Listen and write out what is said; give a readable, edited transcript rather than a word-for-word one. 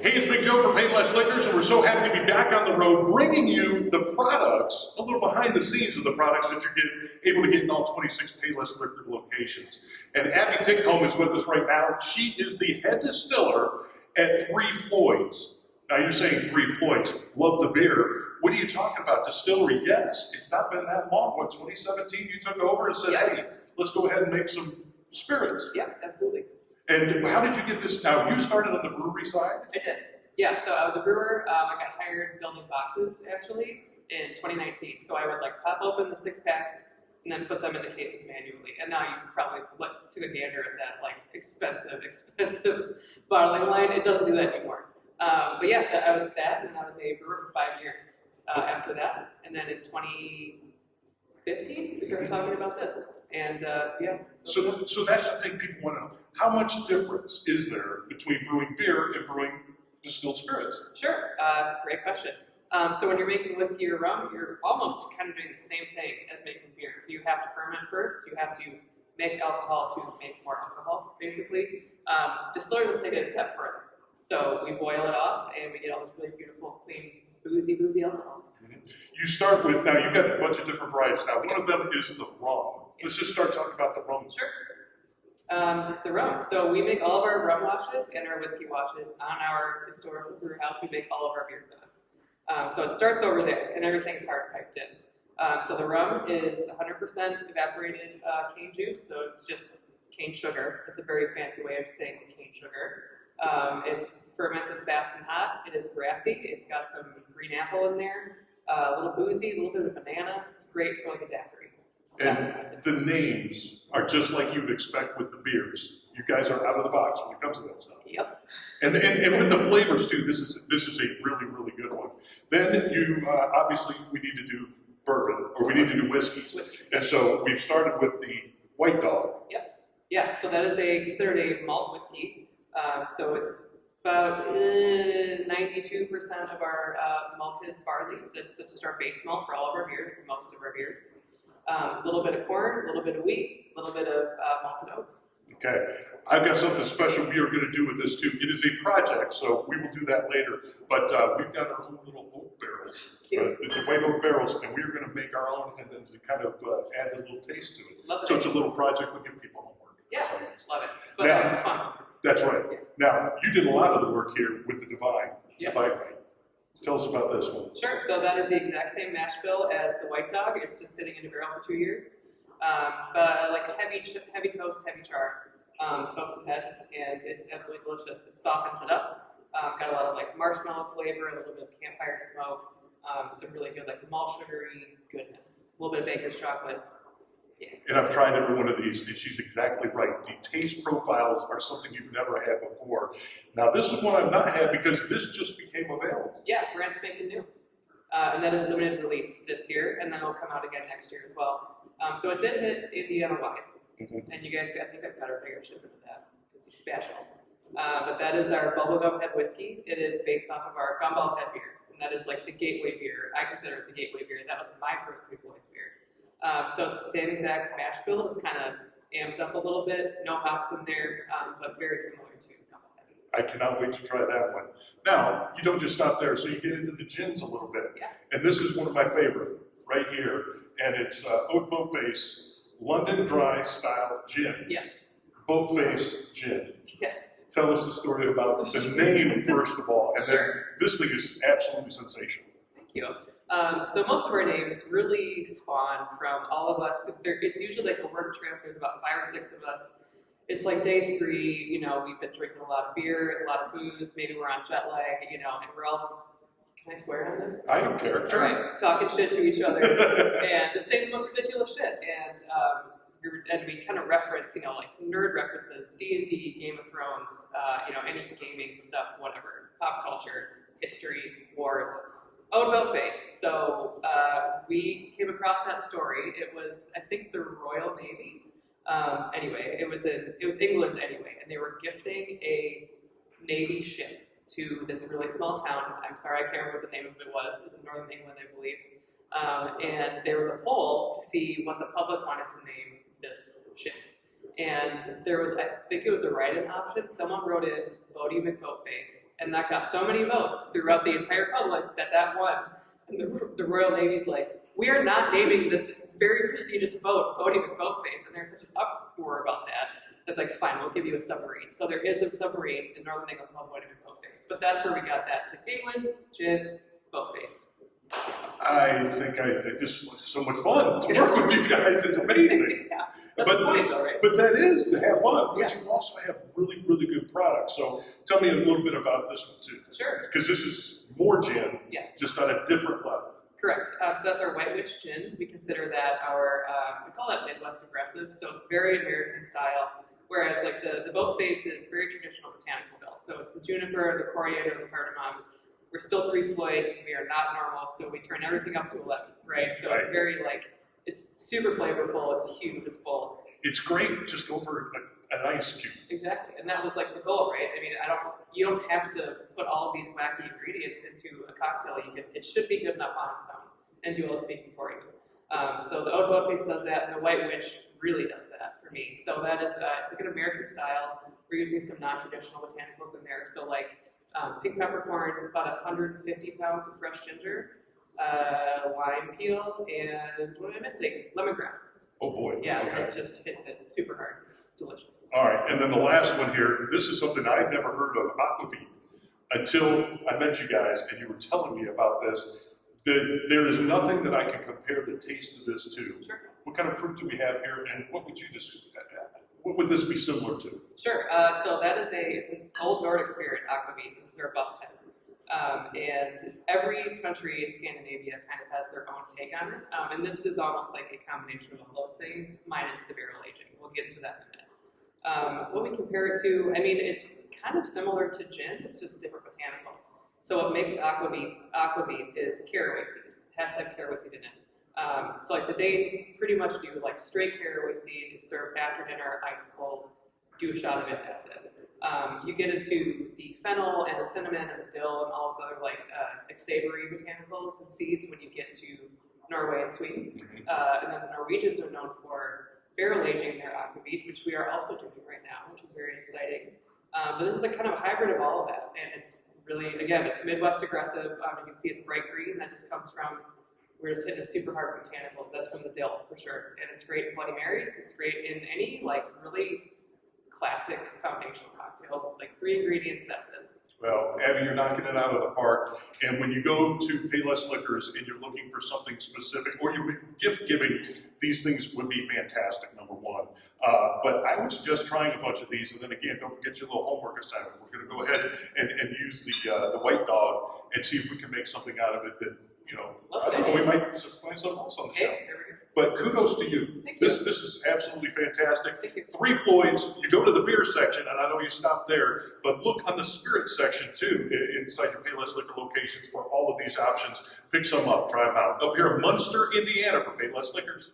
Hey, it's Big Joe from Payless Liquors, and we're so happy to be back on the road bringing you the products, a little behind the scenes of the products that you're able to get in all 26 Payless Liquor locations. And Abby Tickholm is with us right now. She is the head distiller at Floyds. Now you're saying 3 Floyds, love the beer. What are you talking about? Distillery? Yes, it's not been that long. What, 2017 you took over and said, hey, let's go ahead and make some spirits. Yeah, absolutely. And how did you get this? Now, you started on the brewery side? I did. Yeah, so I was a brewer. I got hired building boxes, actually, in 2019. So I would, pop open the 6-packs and then put them in the cases manually. And now you probably took a gander at that, expensive bottling line. It doesn't do that anymore. But yeah, I was that, and I was a brewer for 5 years after that. And then in 2015, we started talking about this. And yeah. So that's the thing people want to know. How much difference is there between brewing beer and brewing distilled spirits? Sure, great question. So when you're making whiskey or rum, you're almost kind of doing the same thing as making beer. So you have to ferment first, you have to make alcohol to make more alcohol, basically. Distillers will take it a step further. So we boil it off and we get all this really beautiful, clean, boozy alcohols. Mm-hmm. You start with, now you've got a bunch of different varieties. Now one of them is the rum. Let's just start talking about the rum. Sure. The rum. So we make all of our rum washes and our whiskey washes on our historical brew house. We make all of our beers on. So it starts over there, and everything's hard piped in. So the rum is 100% evaporated cane juice, so it's just cane sugar. It's a very fancy way of saying cane sugar. It's fermented fast and hot. It is grassy. It's got some green apple in there, a little boozy, a little bit of banana. It's great for a daiquiri. And the names are just like you would expect with the beers. You guys are out of the box when it comes to that stuff. Yep. And with the flavors too, this is a really good one. Then you obviously we need to do bourbon, or we need to do whiskeys. And so we've started with the White Dog. Yep. Yeah. So that is considered a malt whiskey. So it's about 92% of our malted barley. This is our base malt for all of our beers, most of our beers. A little bit of corn, a little bit of wheat, a little bit of malted oats. Okay, I've got something special we are going to do with this too. It is a project, so we will do that later. But we've got our own little oak barrels. It's a white oak barrels, and we're going to make our own and then to kind of add a little taste to it. So it's a little project. We'll give people homework. Yeah, love it. But now, fun. That's right. Yeah. Now, you did a lot of the work here with the Divine. Yes. Tell us about this one. Sure. So that is the exact same mash bill as the White Dog. It's just sitting in a barrel for 2 years. But heavy toast, heavy char, toasted heads, and it's absolutely delicious. It softens it up. Got a lot of marshmallow flavor, a little bit of campfire smoke, some really good malt sugary goodness. A little bit of baker's chocolate. Yeah. And I've tried every one of these, and she's exactly right. The taste profiles are something you've never had before. Now, this is one I've not had because this just became available. Yeah, brand spanking new. And that is a limited release this year, and then it'll come out again next year as well. So it did hit Indiana wide. Mm-hmm. And you guys, I think I've got our bigger shipment of that because it's special. But that is our bubblegum head whiskey. It is based off of our gumball head beer, and that is the gateway beer. I consider it the gateway beer. That was my first Floyds beer. So it's the same exact mash bill, it's kind of amped up a little bit, no hops in there, but very similar to Gumball Head. I cannot wait to try that one. Now, you don't just stop there, so you get into the gins a little bit. Yeah. And this is one of my favorite, right here, and it's Boatface London Dry Style Gin. Yes. Boatface Gin. Yes. Tell us the story about the name, first of all, and then this thing is absolutely sensational. Thank you. So most of our names really spawn from all of us. It's usually a work trip. There's about 5 or 6 of us. It's day 3, we've been drinking a lot of beer, a lot of booze, maybe we're on jet lag, and we're all just, can I swear on this? I don't care. All right, talking shit to each other and just saying the most ridiculous shit. And we kind of reference, nerd references, D&D, Game of Thrones, any gaming stuff, whatever, pop culture, history, wars. Oh, Boatface. So we came across that story. It was, I think, the Royal Navy. Anyway, it was England anyway, and they were gifting a Navy ship to this really small town. I'm sorry, I can't remember what the name of it was. It's in northern England, I believe. And there was a poll to see what the public wanted to name this ship. And there was, I think it was a write-in option. Someone wrote in Bodie McBoatface, and that got so many votes throughout the entire public that won. And the Royal Navy's like, we are not naming this very prestigious boat Bodie McBoatface, and there's such an uproar about that like, fine, we'll give you a submarine. So there is a submarine in Northern England called Bodie McBoatface, but that's where we got that. It's like England, gin, boatface. This was so much fun to work with you guys. It's amazing. Yeah, that's the point though, right? But that is to have fun, but Yeah. you also have really, really good products. So tell me a little bit about this one too. Sure. Because this is more gin, Yes. just on a different level. Correct. So that's our White Witch gin. We consider that our, we call that Midwest aggressive. So it's very American style. Whereas like the Boatface is very traditional botanical bill. So it's the juniper, the coriander, the cardamom. We're still 3 Floyds. We are not normal, so we turn everything up to 11, right? So it's very like, it's super flavorful. It's huge. It's bold. It's great just over an ice cube. Exactly, and that was like the goal, right? I mean, you don't have to put all of these wacky ingredients into a cocktail. It should be good enough on its own and do all the speaking for you. So the Oat Boatface does that, and the White Witch really does that for me. So that is, it's like an American style. We're using some non-traditional botanicals in there. So like pink peppercorn, about 150 pounds of fresh ginger, lime peel, and what am I missing? Lemongrass. Oh boy. Yeah, Okay. it just hits it super hard. It's delicious. All right, and then the last one here, this is something I've never heard of, Aqua Meat, until I met you guys and you were telling me about this. There is nothing that I can compare the taste of this to. Sure. What kind of fruit do we have here, and what would this be similar to? Sure. So that is it's an old Nordic spirit, Aqua Meat. This is our bust head. And every country in Scandinavia kind of has their own take on it. And this is almost like a combination of all those things, minus the barrel aging. We'll get into that in a minute. What we compare it to, I mean, it's kind of similar to gin, it's just different botanicals. So what makes Aqua Meat is caraway seed. It has to have caraway seed in it. So like the Danes pretty much do like straight caraway seed. It's served after dinner, ice cold. Do a shot of it, that's it. You get into the fennel and the cinnamon and the dill and all those other like savory botanicals and seeds when you get to Norway and Sweden. And then the Norwegians are known for barrel aging their Aqua Meat, which we are also doing right now, which is very exciting. But this is a kind of a hybrid of all of that, and it's really, again, it's Midwest aggressive. You can see it's bright green. That just comes from, we're just hitting it super hard botanicals. That's from the dill for sure, and it's great in Bloody Marys. It's great in any like really classic foundational cocktail, like 3 ingredients, that's it. Well, Abby, you're knocking it out of the park. And when you go to Payless Liquors and you're looking for something specific, or you're gift giving, these things would be fantastic, number one. But I would suggest trying a bunch of these. And then again, don't forget your little homework assignment. We're going to go ahead and use the white dog and see if we can make something out of it that, you know, I don't know, we might just find something else on the show. There we go. But kudos to you. Thank This you. is absolutely fantastic. Thank you. 3 Floyds, you go to the beer section, and I know you stopped there, but look on the spirit section too, inside your Payless Liquor locations for all of these options. Pick some up, try them out. Up here in Munster, Indiana for Payless Liquors.